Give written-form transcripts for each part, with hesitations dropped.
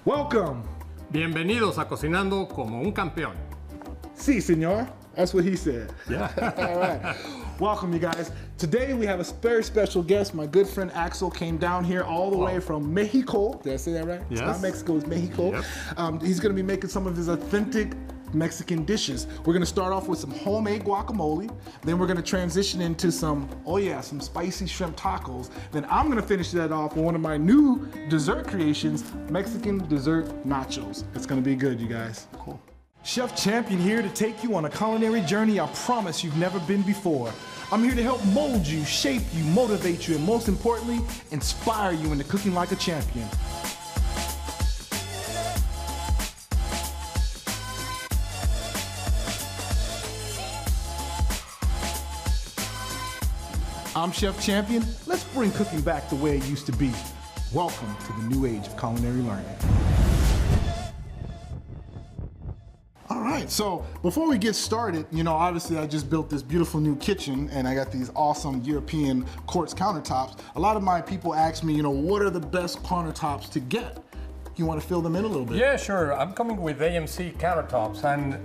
Welcome. Bienvenidos a Cocinando como un campeón. Sí, senor. That's what he said. Yeah. All right. Welcome, you guys. Today we have a very special guest. My good friend Axel came down here all the way from Mexico. Did I say that right? Yes. It's not Mexico, it's Mexico. Yep. He's going to be making some of his authentic Mexican dishes. We're going to start off with some homemade guacamole. Then we're going to transition into some spicy shrimp tacos. Then I'm going to finish that off with one of my new dessert creations, Mexican dessert nachos. It's going to be good, you guys. Cool. Chef Champion here to take you on a culinary journey I promise you've never been before. I'm here to help mold you, shape you, motivate you, and most importantly, inspire you into cooking like a champion. I'm Chef Champion. Let's bring cooking back the way it used to be. Welcome to the new age of culinary learning. All right, so before we get started, obviously I just built this beautiful new kitchen and I got these awesome European quartz countertops. A lot of my people ask me, what are the best countertops to get? You want to fill them in a little bit? Yeah, sure. I'm coming with AMC Countertops, and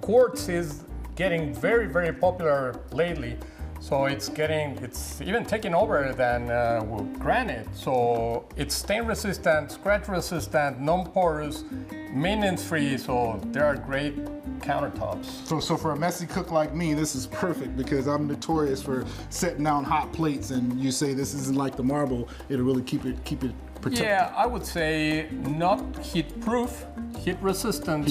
quartz is getting very, very popular lately. So it's even taking over than granite. So it's stain resistant, scratch resistant, non-porous, maintenance free. So they are great countertops. So for a messy cook like me, this is perfect because I'm notorious for setting down hot plates, and you say this isn't like the marble, it'll really keep it protected. Yeah, I would say not heat proof, heat resistant.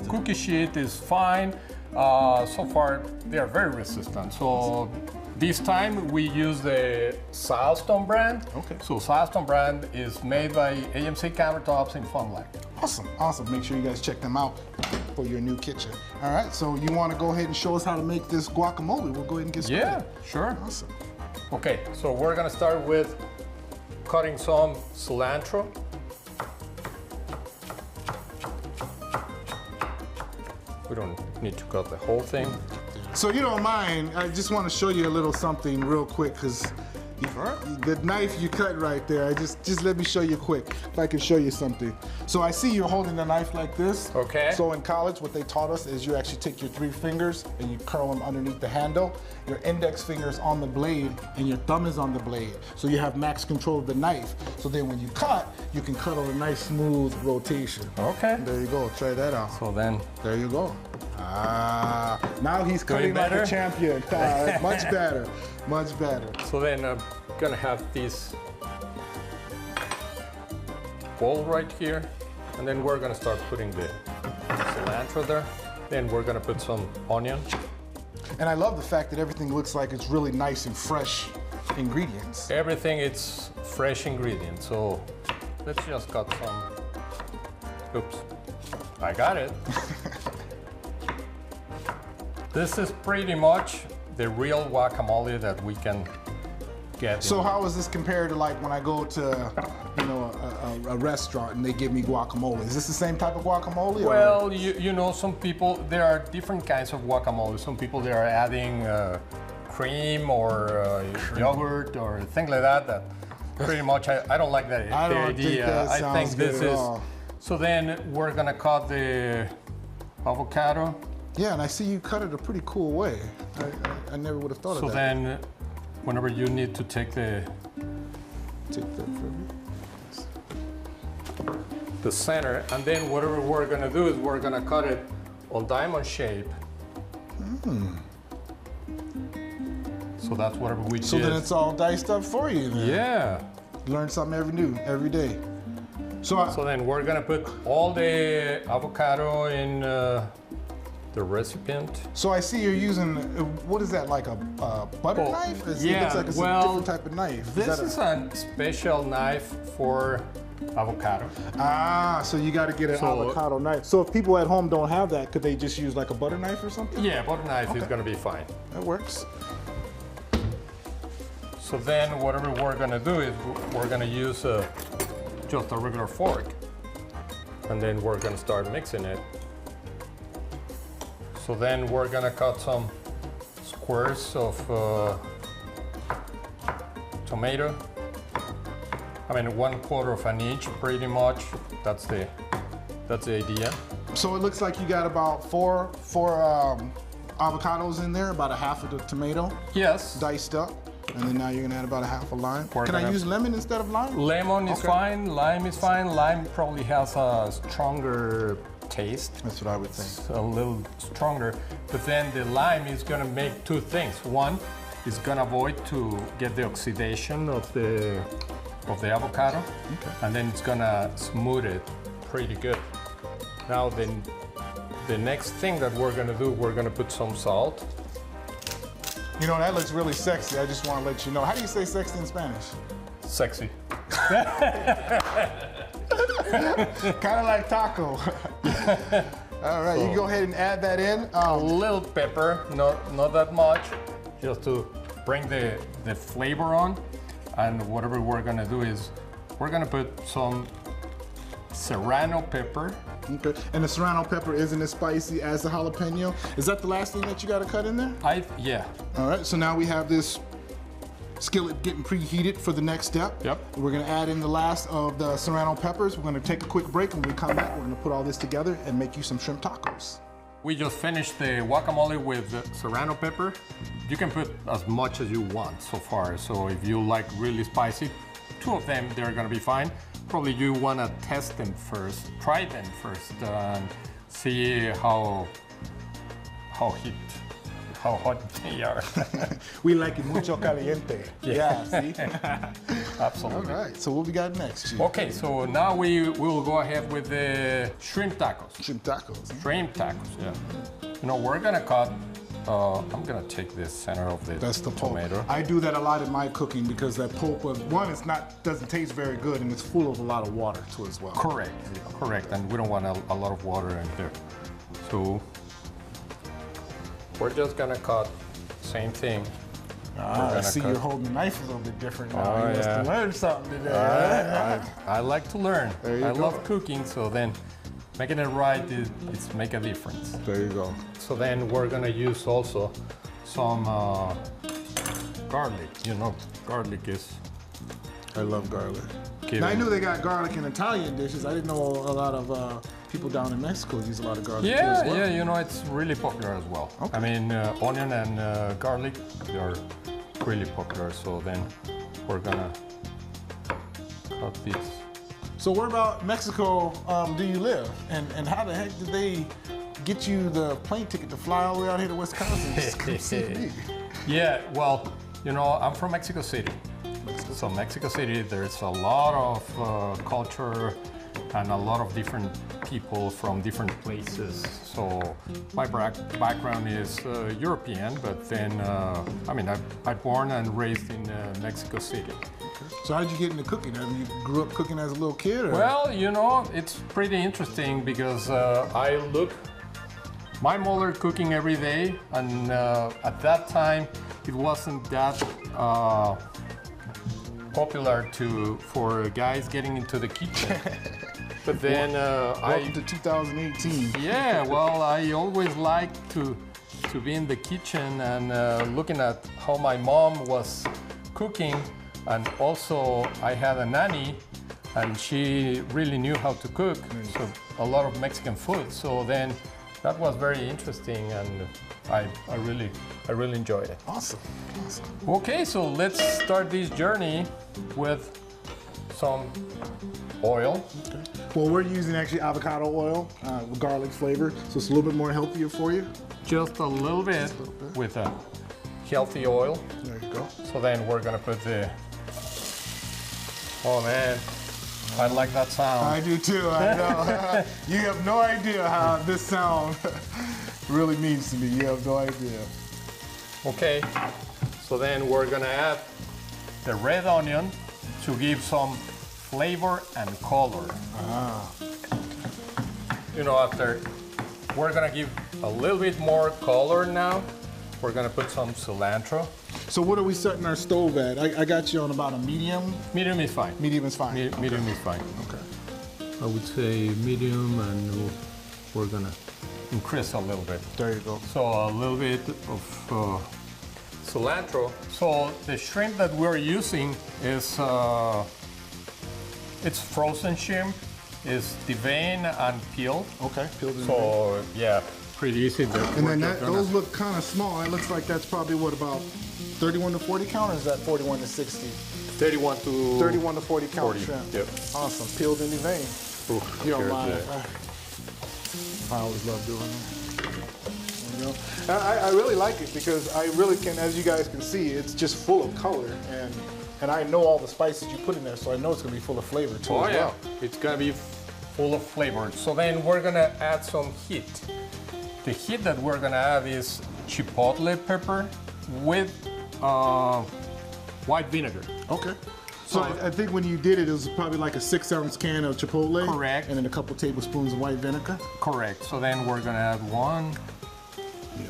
Cookie sheet is fine. So far, they are very resistant. So this time we use the Silestone brand. Okay. So Silestone brand is made by AMC Countertops in Fond du Lac. Awesome, awesome. Make sure you guys check them out for your new kitchen. All right, so you want to go ahead and show us how to make this guacamole. We'll go ahead and get started. Yeah, sure. Awesome. Okay, so we're gonna start with cutting some cilantro. We don't need to cut the whole thing. So you don't mind, I just want to show you a little something real quick because the knife you cut right there, just let me show you quick, if I can show you something. So I see you're holding the knife like this. Okay. So in college, what they taught us is you actually take your 3 fingers and you curl them underneath the handle. Your index finger is on the blade and your thumb is on the blade. So you have max control of the knife. So then when you cut, you can cut on a nice smooth rotation. Okay. There you go, try that out. So then. There you go. Now he's cutting like a champion. Much better, much better. So then I'm gonna have this bowl right here, and then we're gonna start putting the cilantro there. Then we're gonna put some onion. And I love the fact that everything looks like it's really nice and fresh ingredients. Everything it's fresh ingredients. So let's just cut some. Oops, I got it. This is pretty much the real guacamole that we can get. So how is this compared to like when I go to, a restaurant and they give me guacamole? Is this the same type of guacamole? Well, you know, some people, there are different kinds of guacamole. Some people, they are adding cream or yogurt or things like that. That pretty much, I don't like that I don't think that sounds good at all. So then we're gonna cut the avocado. Yeah, and I see you cut it a pretty cool way. I never would have thought of that. So then, whenever you need to take the center, and then whatever we're gonna do is we're gonna cut it on diamond shape. So that's whatever we did. So then it's all diced up for you then. Yeah. Learn something every day. So then we're gonna put all the avocado in the recipient. So I see you're using, what is that, like a butter knife? Yeah, it looks like it's a different type of knife. This is a special knife for avocado. So you got to get an avocado knife. So if people at home don't have that, could they just use like a butter knife or something? Yeah, butter knife is gonna be fine. That works. So then whatever we're gonna do is we're gonna use just a regular fork, and then we're gonna start mixing it. So then we're gonna cut some squares of tomato. I mean, 1/4 of an inch, pretty much. That's the idea. So it looks like you got about four avocados in there, about a half of the tomato Yes. diced up. And then now you're gonna add about a half a lime. We're Can I gonna- use lemon instead of lime? Lemon is Okay. fine, lime is fine. Lime probably has a stronger taste. That's what I would think. It's a little stronger. But then the lime is gonna make two things. One, it's gonna avoid to get the oxidation of the avocado. Okay. And then it's gonna smooth it pretty good. Now then, the next thing that we're gonna do, we're gonna put some salt. You know, that looks really sexy. I just want to let you know. How do you say sexy in Spanish? Sexy. Kind of like taco. All right, you go ahead and add that in. A little pepper, not that much, just to bring the flavor on. And whatever we're gonna do is, we're gonna put some serrano pepper. Okay. And the serrano pepper isn't as spicy as the jalapeno. Is that the last thing that you got to cut in there? Yeah. All right, so now we have this skillet getting preheated for the next step. Yep. We're gonna add in the last of the serrano peppers. We're gonna take a quick break, and when we come back, we're gonna put all this together and make you some shrimp tacos. We just finished the guacamole with the serrano pepper. You can put as much as you want so far. So if you like really spicy, 2 of them, they're gonna be fine. Probably you wanna test them first, try them first, and see how hot they are. We like it mucho caliente. Yeah, see? Absolutely. All right, so what we got next, Chief? Okay, so now we will go ahead with the shrimp tacos. Shrimp tacos. Shrimp tacos, yeah. You know, we're gonna cut, I'm gonna take the center of the That's the pulp. tomato. I do that a lot in my cooking because that pulp, one, doesn't taste very good, and it's full of a lot of water too as well. Correct, correct, and we don't want a lot of water in there. So, we're just gonna cut, same thing. I gonna see cut. you're holding the knife a little bit different now. Oh, You must have yeah. learned something today. I like to learn. There you I go. love cooking, so then making it right, it's make a difference. There you go. So then we're gonna use also some garlic. You know, garlic is I love garlic. giving. Now, I knew they got garlic in Italian dishes. I didn't know a lot of people down in Mexico use a lot of garlic too Yeah, as well. yeah, you know, it's really popular as well. Okay. I mean, onion and garlic, they are really popular. So then we're gonna cut these. So where about Mexico do you live? And how the heck did they get you the plane ticket to fly all the way out here to Wisconsin just to come see me? Yeah, well, you know, I'm from Mexico City. So Mexico City, there's a lot of culture and a lot of different people from different places. So my background is European, but then, I mean, I'm born and raised in Mexico City. So how did you get into cooking? You grew up cooking as a little kid? Or? Well, you know, it's pretty interesting because my mother cooking every day, and at that time, it wasn't that popular for guys getting into the kitchen. But then Welcome to 2018. yeah, well, I always liked to be in the kitchen and looking at how my mom was cooking, and also I had a nanny, and she really knew how to cook, so a lot of Mexican food. So then that was very interesting, and I really enjoyed it. Awesome. Awesome. Okay, so let's start this journey with some oil. Okay. Well, we're using actually avocado oil with garlic flavor, so it's a little bit more healthier for you. Just a little bit with a healthy oil. There you go. So then we're gonna put the, oh man, I like that sound. I do too, I know. You have no idea how this sound really means to me. You have no idea. Okay, so then we're gonna add the red onion to give some flavor and color. Ah. You know, after, we're gonna give a little bit more color now. We're gonna put some cilantro. So what are we setting our stove at? I got you on about a medium. Medium is fine. Medium is fine. Medium is fine. Okay. I would say medium, and we're gonna increase a little bit. There you go. So a little bit of cilantro. So the shrimp that we're using is It's frozen shrimp. It's deveined and peeled. Okay, peeled in. So yeah, pretty easy. And then those look kind of small. It looks like that's probably what, about 31 to 40 count, or is that 41 to 60? 31 to 40 count 40, shrimp. yep. Awesome, peeled in the vein. You don't here's mind. I always love doing that. You know? I really like it because I really can, as you guys can see, it's just full of color, and I know all the spices you put in there, so I know it's gonna be full of flavor too. Oh as yeah, well. it's gonna be full of flavor. So then we're gonna add some heat. The heat that we're gonna add is chipotle pepper with white vinegar. Okay. So I think when you did it, it was probably like a 6-ounce can of chipotle. Correct. And then a couple tablespoons of white vinegar. Correct. So then we're gonna add 1,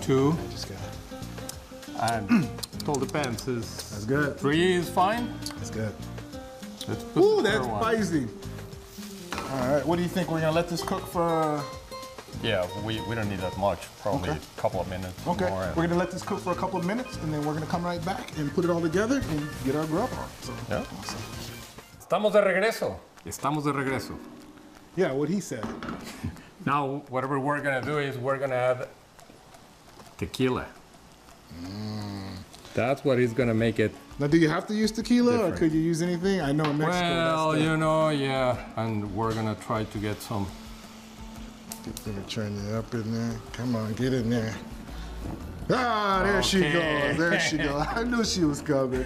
2, Just got it. and it all depends. That's good. 3 is fine. That's good. Let's put Ooh, the that's third one. spicy. All right, what do you think? We're gonna let this cook for... Yeah, we don't need that much. Probably Okay. a couple of minutes Okay, more. we're gonna let this cook for a couple of minutes, and then we're gonna come right back and put it all together and get our grub on. So, Yeah. awesome. Estamos de regreso. Estamos de regreso. Yeah, what he said. Now, whatever we're gonna do is we're gonna add tequila. That's what is gonna make it. Now, do you have to use tequila, Different. or could you use anything? I know in Mexico, Well, that's you know, yeah, and we're gonna try to get some. Let me turn you up in there. Come on, get in there. Ah, there she Okay. goes. There she goes. I knew she was coming.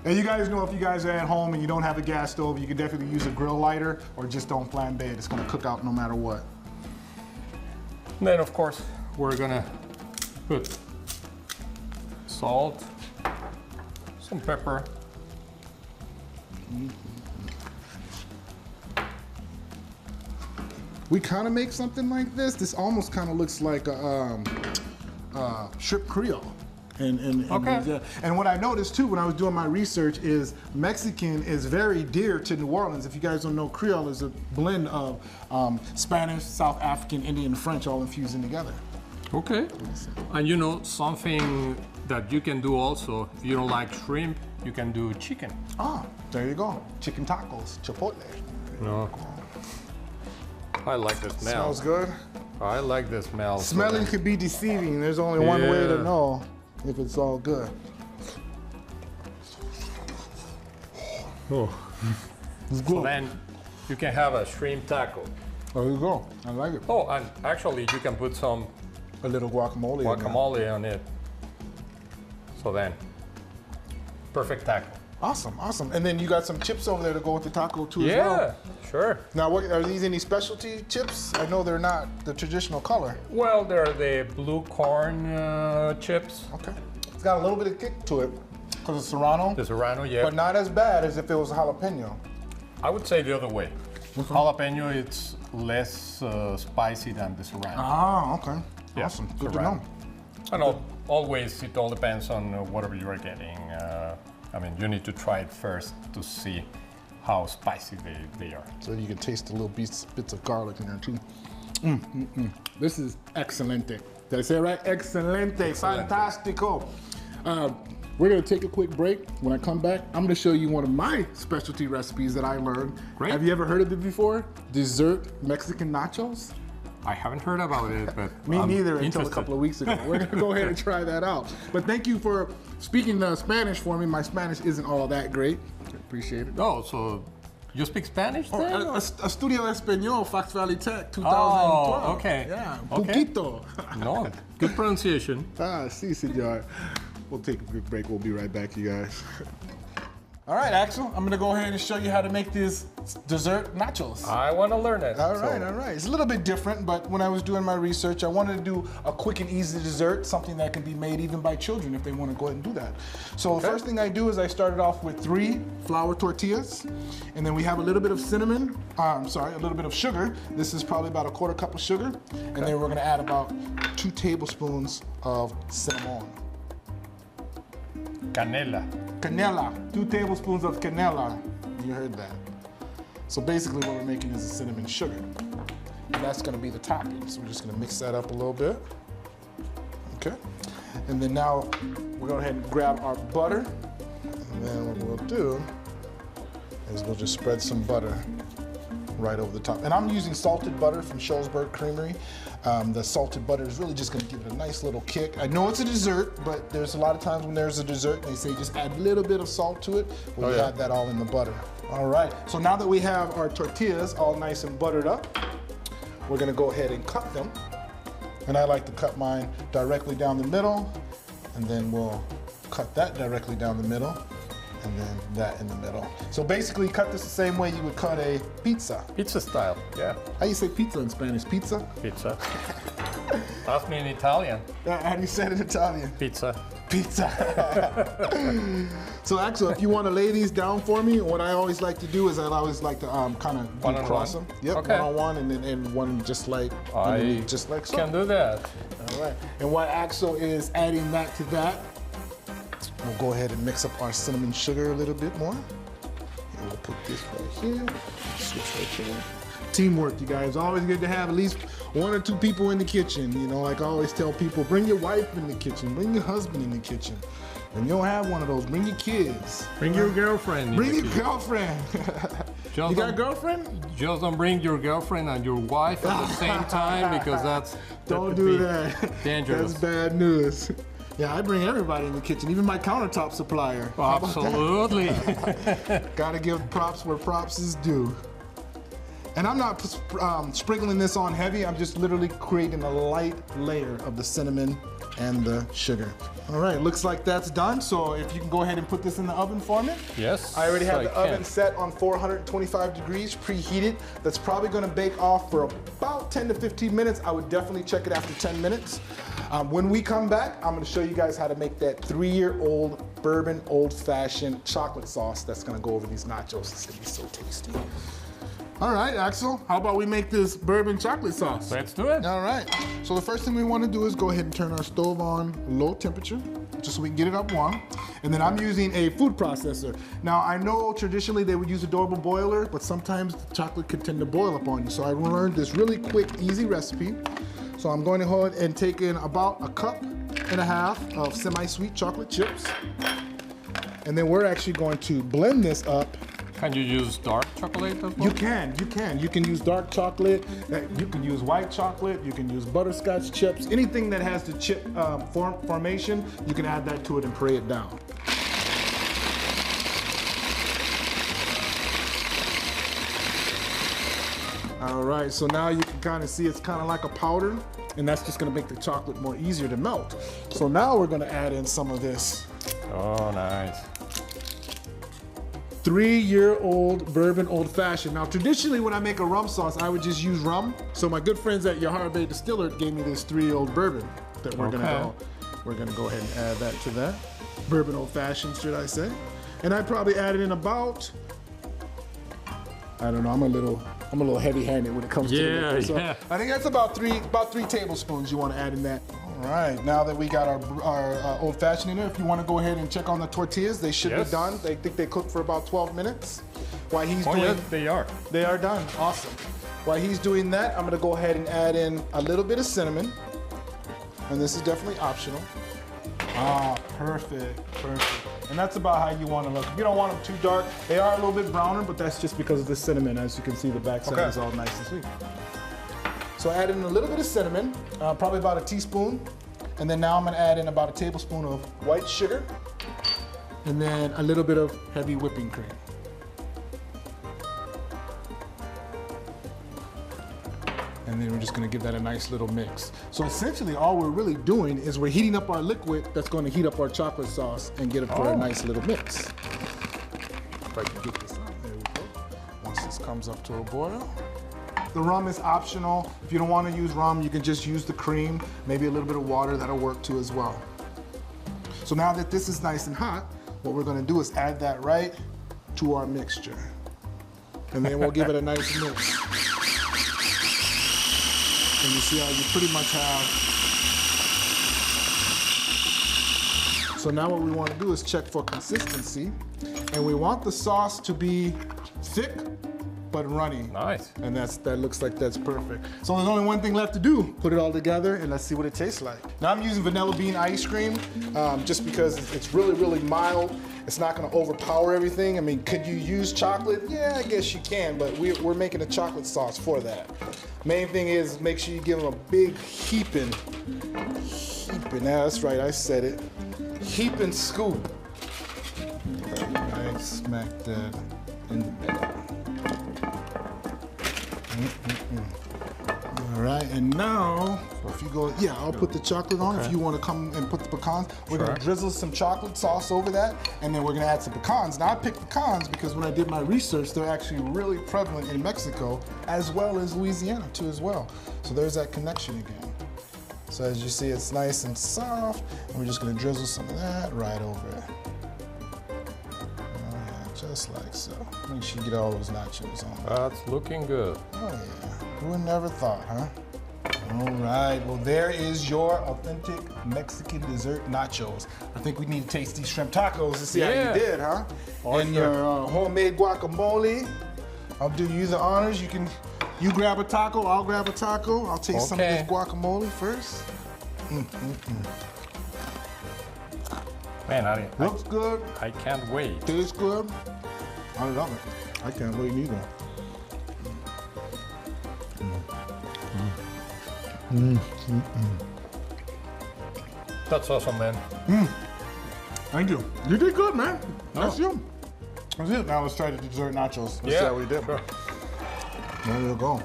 And you guys know, if you guys are at home and you don't have a gas stove, you can definitely use a grill lighter, or just don't flambe it. It's gonna cook out no matter what. Then, of course, we're gonna put salt, some pepper. We kind of make something like this. This almost kind of looks like a shrimp Creole. Okay. And what I noticed too when I was doing my research is Mexican is very dear to New Orleans. If you guys don't know, Creole is a blend of Spanish, South African, Indian, and French all infused in together. Okay. And you know, something that you can do also, if you don't like shrimp, you can do chicken. Ah, there you go. Chicken tacos, chipotle. No. I like the smell. Smells good. I like the smell. Smelling could be deceiving. There's only one way to Yeah. know if it's all good. Oh. It's So good. then you can have a shrimp taco. There you go. I like it. Oh, and actually you can put some A little guacamole. in there. guacamole on it. So then, perfect taco. Awesome, awesome. And then you got some chips over there to go with the taco too as well. Yeah, sure. Now, what, are these any specialty chips? I know they're not the traditional color. Well, they're the blue corn chips. Okay. It's got a little bit of kick to it because it's serrano, The serrano, yeah. but not as bad as if it was jalapeno. I would say the other way. Jalapeno, it's less spicy than the serrano. Ah, okay. Yeah, Awesome. Good serrano. to know. And always, it all depends on whatever you are getting. I mean, you need to try it first to see how spicy they are. So you can taste the little bits of garlic in there too. This is excelente. Did I say it right? Excelente. Fantastico. We're gonna take a quick break. When I come back, I'm gonna show you one of my specialty recipes that I learned. Great. Have you ever heard of it before? Dessert Mexican nachos? I haven't heard about it, but Me I'm neither until a interested. couple of weeks ago. We're gonna go ahead and try that out. But thank you for speaking Spanish for me. My Spanish isn't all that great. Appreciate it. Oh, so you speak Spanish then? or- Estudio Español, Fox Valley Tech, 2012. Oh, okay. Yeah, Okay. poquito. No, good pronunciation. Ah, sí, señor. We'll take a quick break. We'll be right back, you guys. All right, Axel, I'm gonna go ahead and show you how to make these dessert nachos. I want to learn it. All so- right. It's a little bit different, but when I was doing my research, I wanted to do a quick and easy dessert, something that can be made even by children if they want to go ahead and do that. So the first thing I do is I started off with 3 flour tortillas, and then we have a little bit of cinnamon, a little bit of sugar. This is probably about a 1/4 cup of sugar, and then we're gonna add about 2 tablespoons of cinnamon. Canela. Canela, 2 tablespoons of canela. You heard that. So basically what we're making is a cinnamon sugar. And that's gonna be the topping. So we're just gonna mix that up a little bit. Okay. And then now we're gonna go ahead and grab our butter. And then what we'll do is we'll just spread some butter right over the top. And I'm using salted butter from Sholesburg Creamery. The salted butter is really just gonna give it a nice little kick. I know it's a dessert, but there's a lot of times when there's a dessert, they say just add a little bit of salt to it. Well, you add that all in the butter. All right, so now that we have our tortillas all nice and buttered up, we're gonna go ahead and cut them. And I like to cut mine directly down the middle, and then we'll cut that directly down the middle, and then that in the middle. So basically cut this the same way you would cut a pizza. Pizza style, yeah. How do you say pizza in Spanish? Pizza? Pizza. Ask me in Italian. How do you say it in Italian? Pizza. Pizza. So Axel, if you want to lay these down for me, what I always like to do is I always like to kind of cross them. Yep, okay. One on one, and then one just like just like so. Can do that. All right. And while Axel is adding that to that, we'll go ahead and mix up our cinnamon sugar a little bit more. And we'll put this right here. Switch right there. Teamwork, you guys. Always good to have at least one or two people in the kitchen. You know, like I always tell people, bring your wife in the kitchen, bring your husband in the kitchen. And you don't have one of those, bring your kids. Bring your girlfriend. Bring your girlfriend. You got a girlfriend? Just don't bring your girlfriend and your wife at the same time, because that don't could do be that. Dangerous. That's bad news. Yeah, I bring everybody in the kitchen, even my countertop supplier. Absolutely. Gotta give props where props is due. And I'm not sprinkling this on heavy, I'm just literally creating a light layer of the cinnamon and the sugar. All right, looks like that's done. So if you can go ahead and put this in the oven for me. Yes, I already have the oven set on 425 degrees, preheated. That's probably gonna bake off for about 10 to 15 minutes. I would definitely check it after 10 minutes. When we come back, I'm gonna show you guys how to make that 3-year-old bourbon old-fashioned chocolate sauce that's gonna go over these nachos. It's gonna be so tasty. All right, Axel, how about we make this bourbon chocolate sauce? Let's do it. All right, so the first thing we want to do is go ahead and turn our stove on low temperature, just so we can get it up warm. And then I'm using a food processor. Now, I know traditionally they would use a double boiler, but sometimes the chocolate could tend to boil up on you. So I learned this really quick, easy recipe. So I'm going to go ahead and take in about 1.5 cups of semi-sweet chocolate chips. And then we're actually going to blend this up. Can you use dark chocolate as well? You can. You can use dark chocolate, you can use white chocolate, you can use butterscotch chips, anything that has the chip formation, you can add that to it and pray it down. All right, so now you can kind of see it's kind of like a powder, and that's just gonna make the chocolate more easier to melt. So now we're gonna add in some of this. Oh, nice. 3-year-old bourbon old fashioned. Now, traditionally when I make a rum sauce, I would just use rum. So my good friends at Yahara Bay Distiller gave me this 3-year-old bourbon that we're gonna go ahead and add that to that. Bourbon old fashioned, should I say. And I probably added in about, I don't know, I'm a little heavy-handed when it comes to it. So I think that's about three tablespoons you want to add in that. All right, now that we got our old-fashioned in there, if you want to go ahead and check on the tortillas, they should be done. They think they cook for about 12 minutes. While he's doing, yes, they are. They are done, awesome. While he's doing that, I'm gonna go ahead and add in a little bit of cinnamon. And this is definitely optional. Ah, perfect. And that's about how you want to look. If you don't want them too dark, they are a little bit browner, but that's just because of the cinnamon. As you can see, the backside is all nice and sweet. So I add in a little bit of cinnamon, probably about a teaspoon. And then now I'm gonna add in about a tablespoon of white sugar. And then a little bit of heavy whipping cream. And then we're just gonna give that a nice little mix. So essentially all we're really doing is we're heating up our liquid that's gonna heat up our chocolate sauce and get it for a nice little mix. If I can get this out, there we go. Once this comes up to a boil. The rum is optional. If you don't wanna use rum, you can just use the cream, maybe a little bit of water, that'll work too as well. So now that this is nice and hot, what we're gonna do is add that right to our mixture. And then we'll give it a nice mix. And you see how you pretty much have. So now what we want to do is check for consistency. And we want the sauce to be thick but runny. Nice. And that looks like that's perfect. So there's only one thing left to do. Put it all together and let's see what it tastes like. Now I'm using vanilla bean ice cream just because it's really, really mild. It's not gonna overpower everything. I mean, could you use chocolate? Yeah, I guess you can, but we're making a chocolate sauce for that. Main thing is make sure you give them a big heaping, yeah, that's right, I said it. Heaping scoop. Right, smack that in the middle. All right, and now, if you go, yeah, I'll put the chocolate on. If you want to come and put the pecans, we're gonna drizzle some chocolate sauce over that, and then we're gonna add some pecans. Now I picked pecans because when I did my research, they're actually really prevalent in Mexico as well as Louisiana too as well. So there's that connection again. So as you see, it's nice and soft, and we're just gonna drizzle some of that right over it. Just like so. Make sure you get all those nachos on. That's looking good. Oh yeah, who would never thought, huh? All right, well there is your authentic Mexican dessert nachos. I think we need to taste these shrimp tacos to see how you did, huh? And your homemade guacamole. I'll do you the honors. You grab a taco, I'll grab a taco. I'll taste some of this guacamole first. Man, looks good. I can't wait. Tastes good. I love it. I can't wait either. That's awesome, man. Thank you. You did good, man. That's you. That's it. Now let's try the dessert nachos. Let's see how we did. Sure. There you go.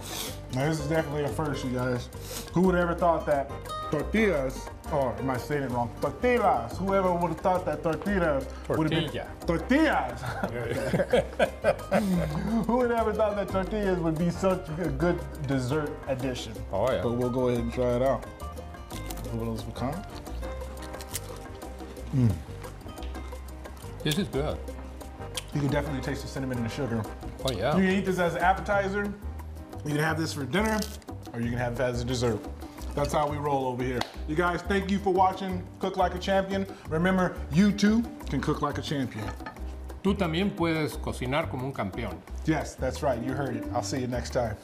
Now this is definitely a first, you guys. Who would ever thought that tortillas, or am I saying it wrong? Tortillas. Whoever would have thought that tortillas would have been tortillas. Who would ever thought that tortillas would be such a good dessert addition? Oh yeah. But we'll go ahead and try it out. A little of those pecan. This is good. You can definitely taste the cinnamon and the sugar. Oh yeah. You can eat this as an appetizer. You can have this for dinner, or you can have it as a dessert. That's how we roll over here. You guys, thank you for watching Cook Like a Champion. Remember, you too can cook like a champion. Tú también puedes cocinar como un campeón. Yes, that's right. You heard it. I'll see you next time.